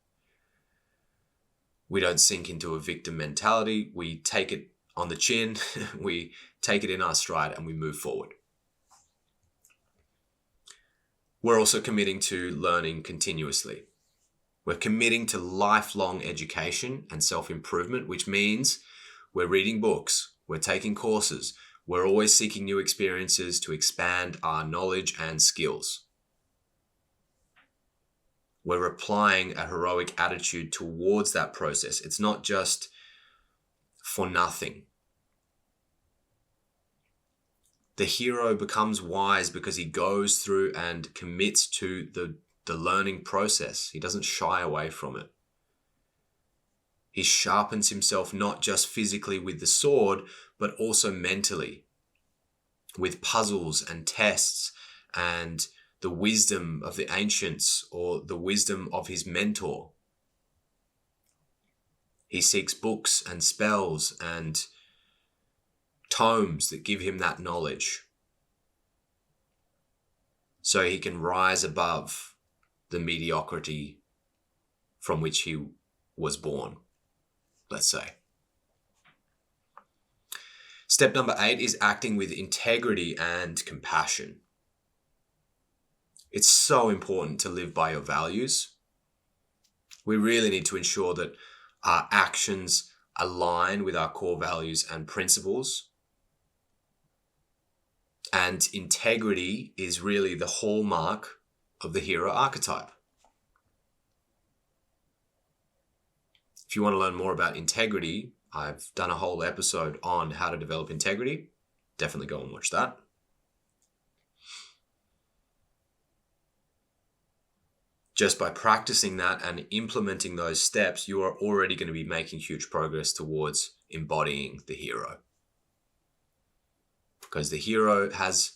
We don't sink into a victim mentality. We take it on the chin. We take it in our stride and we move forward. We're also committing to learning continuously. We're committing to lifelong education and self-improvement, which means we're reading books, we're taking courses, we're always seeking new experiences to expand our knowledge and skills. We're applying a heroic attitude towards that process. It's not just for nothing. The hero becomes wise because he goes through and commits to the learning process. He doesn't shy away from it. He sharpens himself not just physically with the sword, but also mentally with puzzles and tests and the wisdom of the ancients or the wisdom of his mentor. He seeks books and spells and tomes that give him that knowledge so he can rise above the mediocrity from which he was born, let's say. Step number 8 is acting with integrity and compassion. It's so important to live by your values. We really need to ensure that our actions align with our core values and principles. And integrity is really the hallmark of the hero archetype. If you want to learn more about integrity, I've done a whole episode on how to develop integrity. Definitely go and watch that. Just by practicing that and implementing those steps, you are already going to be making huge progress towards embodying the hero. Because the hero has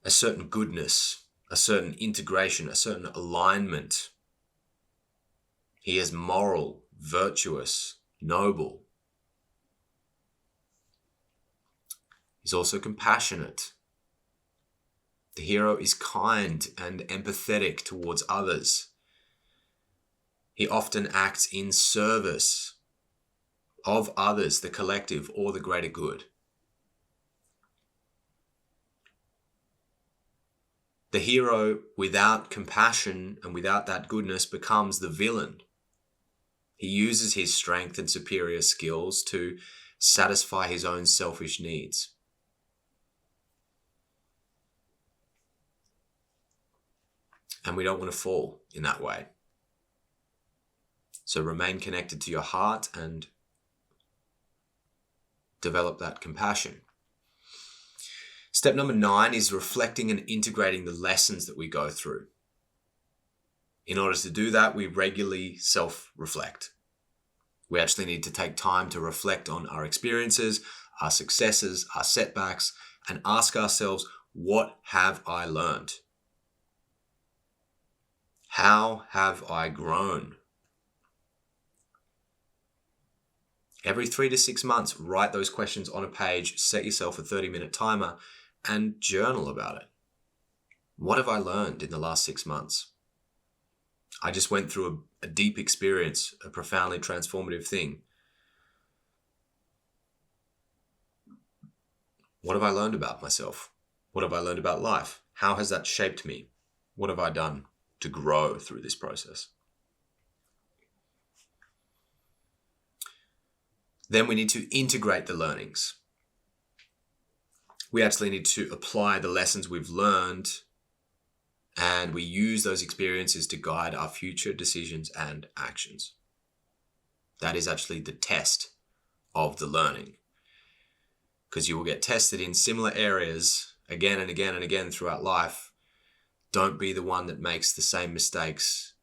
a certain goodness, a certain integration, a certain alignment. He is moral, virtuous, noble. He's also compassionate. The hero is kind and empathetic towards others. He often acts in service of others, the collective, or the greater good. The hero, without compassion and without that goodness, becomes the villain. He uses his strength and superior skills to satisfy his own selfish needs. And we don't want to fall in that way. So remain connected to your heart and develop that compassion. Step number 9 is reflecting and integrating the lessons that we go through. In order to do that, we regularly self-reflect. We actually need to take time to reflect on our experiences, our successes, our setbacks, and ask ourselves, what have I learned? How have I grown? Every 3 to 6 months, write those questions on a page, set yourself a 30-minute timer, and journal about it. What have I learned in the last 6 months? I just went through a deep experience, a profoundly transformative thing. What have I learned about myself? What have I learned about life? How has that shaped me? What have I done to grow through this process? Then we need to integrate the learnings. We actually need to apply the lessons we've learned, and we use those experiences to guide our future decisions and actions. That is actually the test of the learning, because you will get tested in similar areas again and again and again throughout life. Don't be the one that makes the same mistakes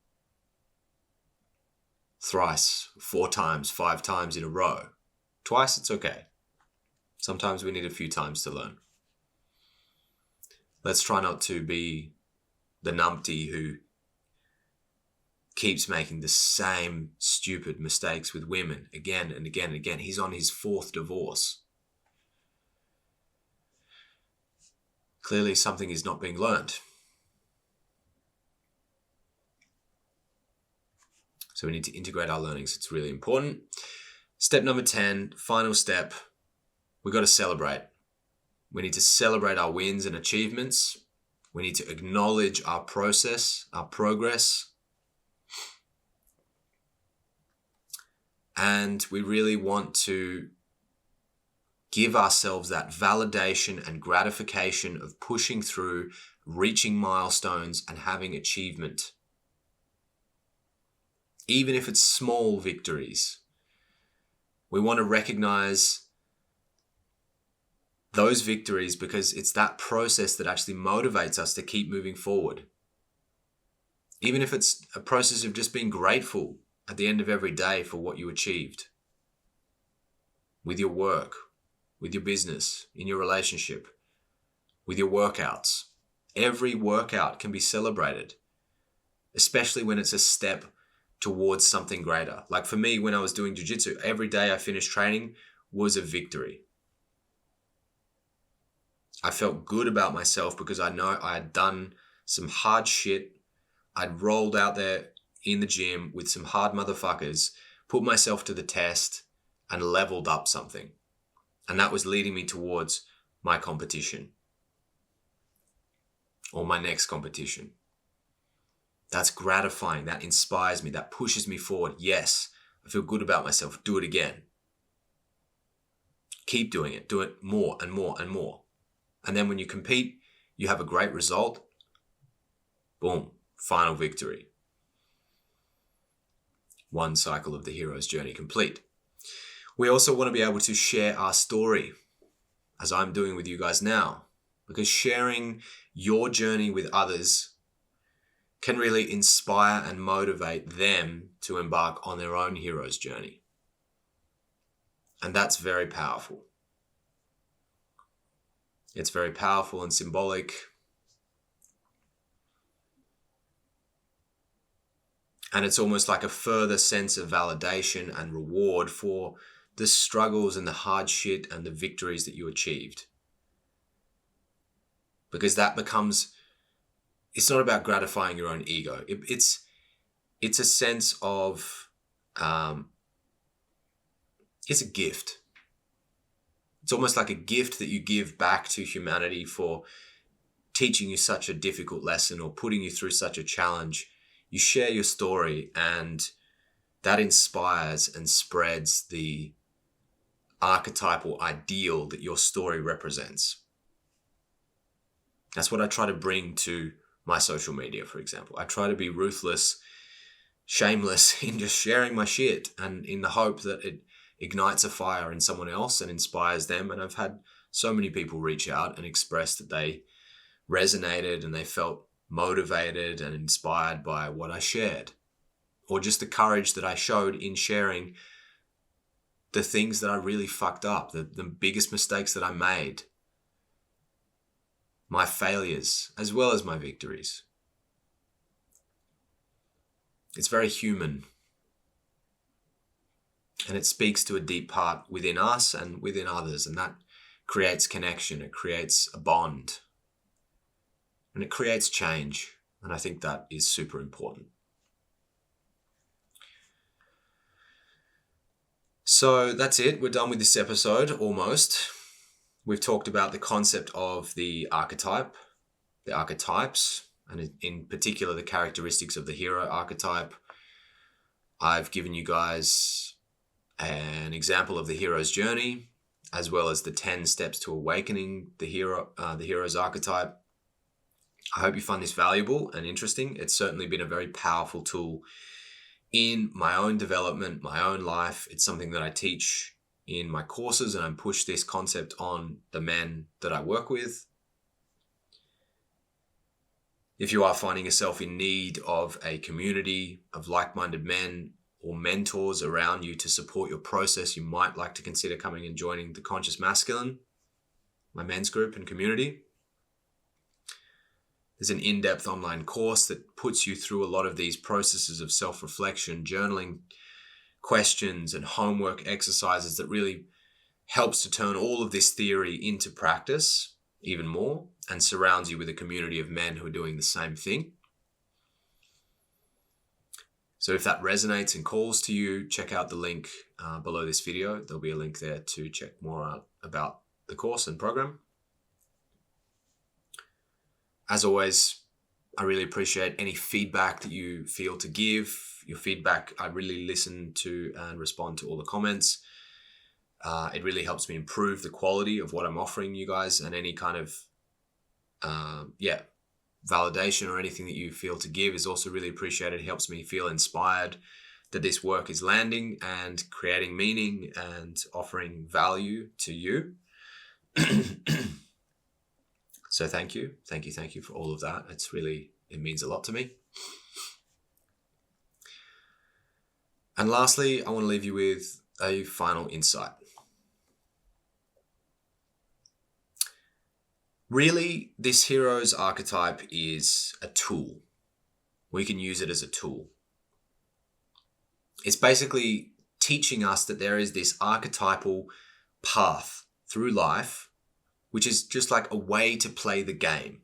thrice, 4 times, 5 times in a row. Twice, it's okay. Sometimes we need a few times to learn. Let's try not to be the numpty who keeps making the same stupid mistakes with women again and again and again. He's on his 4th divorce. Clearly something is not being learned. So we need to integrate our learnings. It's really important. Step number 10, final step, we've got to celebrate. We need to celebrate our wins and achievements. We need to acknowledge our process, our progress. And we really want to give ourselves that validation and gratification of pushing through, reaching milestones, and having achievement. Even if it's small victories, we want to recognize those victories because it's that process that actually motivates us to keep moving forward. Even if it's a process of just being grateful at the end of every day for what you achieved with your work, with your business, in your relationship, with your workouts. Every workout can be celebrated, especially when it's a step towards something greater. Like for me, when I was doing jiu-jitsu, every day I finished training was a victory. I felt good about myself because I know I had done some hard shit. I'd rolled out there in the gym with some hard motherfuckers, put myself to the test, and leveled up something. And that was leading me towards my competition. or my next competition. That's gratifying. That inspires me. That pushes me forward. Yes, I feel good about myself. Do it again. Keep doing it. Do it more and more and more. And then when you compete, you have a great result. Boom, final victory. One cycle of the hero's journey complete. We also want to be able to share our story, as I'm doing with you guys now, because sharing your journey with others can really inspire and motivate them to embark on their own hero's journey. And that's very powerful. It's very powerful and symbolic. And it's almost like a further sense of validation and reward for the struggles and the hard shit and the victories that you achieved. Because that becomes, it's not about gratifying your own ego. It's a sense of, it's a gift. It's almost like a gift that you give back to humanity for teaching you such a difficult lesson or putting you through such a challenge. You share your story, and that inspires and spreads the archetypal ideal that your story represents. That's what I try to bring to my social media, for example. I try to be ruthless, shameless in just sharing my shit, and in the hope that it ignites a fire in someone else and inspires them. And I've had so many people reach out and express that they resonated and they felt motivated and inspired by what I shared, or just the courage that I showed in sharing the things that I really fucked up, the biggest mistakes that I made, my failures, as well as my victories. It's very human. And it speaks to a deep part within us and within others. And that creates connection. It creates a bond. And it creates change. And I think that is super important. So that's it. We're done with this episode, almost. We've talked about the concept of the archetype, the archetypes, and in particular the characteristics of the hero archetype. I've given you guys an example of the hero's journey, as well as the 10 steps to awakening the hero's archetype. I hope you find this valuable and interesting. It's certainly been a very powerful tool in my own development, my own life. It's something that I teach in my courses, and I push this concept on the men that I work with. If you are finding yourself in need of a community of like-minded men or mentors around you to support your process, you might like to consider coming and joining the Conscious Masculine, my men's group and community. There's an in-depth online course that puts you through a lot of these processes of self-reflection, journaling questions and homework exercises that really helps to turn all of this theory into practice even more, and surrounds you with a community of men who are doing the same thing. So if that resonates and calls to you, check out the link below this video. There'll be a link there to check more out about the course and program. As always, I really appreciate any feedback that you feel to give. Your feedback, I really listen to and respond to all the comments. It really helps me improve the quality of what I'm offering you guys, and any kind of validation or anything that you feel to give is also really appreciated. It helps me feel inspired that this work is landing and creating meaning and offering value to you. So thank you for all of that. It means a lot to me. And lastly, I want to leave you with a final insight. Really, this hero's archetype is a tool. We can use it as a tool. It's basically teaching us that there is this archetypal path through life, which is just like a way to play the game.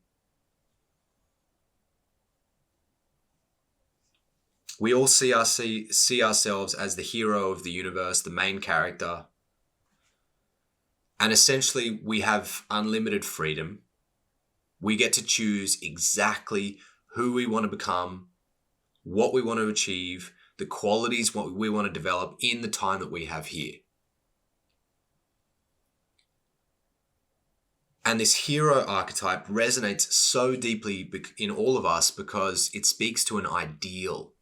We all see ourselves as the hero of the universe, the main character. And essentially, we have unlimited freedom. We get to choose exactly who we want to become, what we want to achieve, the qualities what we want to develop in the time that we have here. And this hero archetype resonates so deeply in all of us because it speaks to an ideal,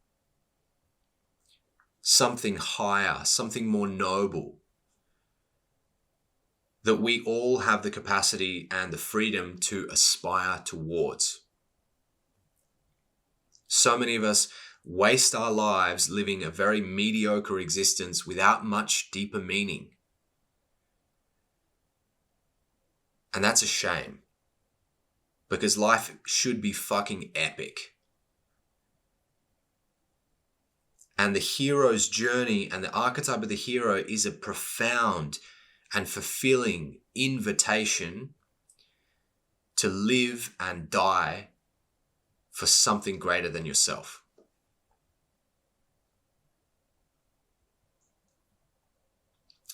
something higher, something more noble, that we all have the capacity and the freedom to aspire towards. So many of us waste our lives living a very mediocre existence without much deeper meaning. And that's a shame, because life should be fucking epic. And the hero's journey and the archetype of the hero is a profound and fulfilling invitation to live and die for something greater than yourself.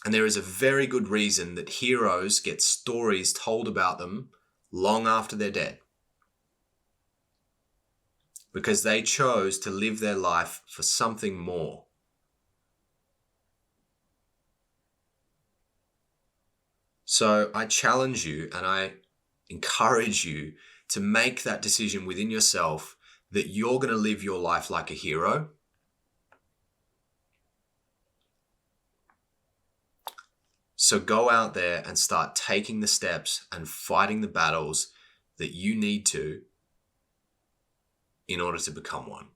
And there is a very good reason that heroes get stories told about them long after they're dead. Because they chose to live their life for something more. So I challenge you and I encourage you to make that decision within yourself that you're going to live your life like a hero. So go out there and start taking the steps and fighting the battles that you need to in order to become one.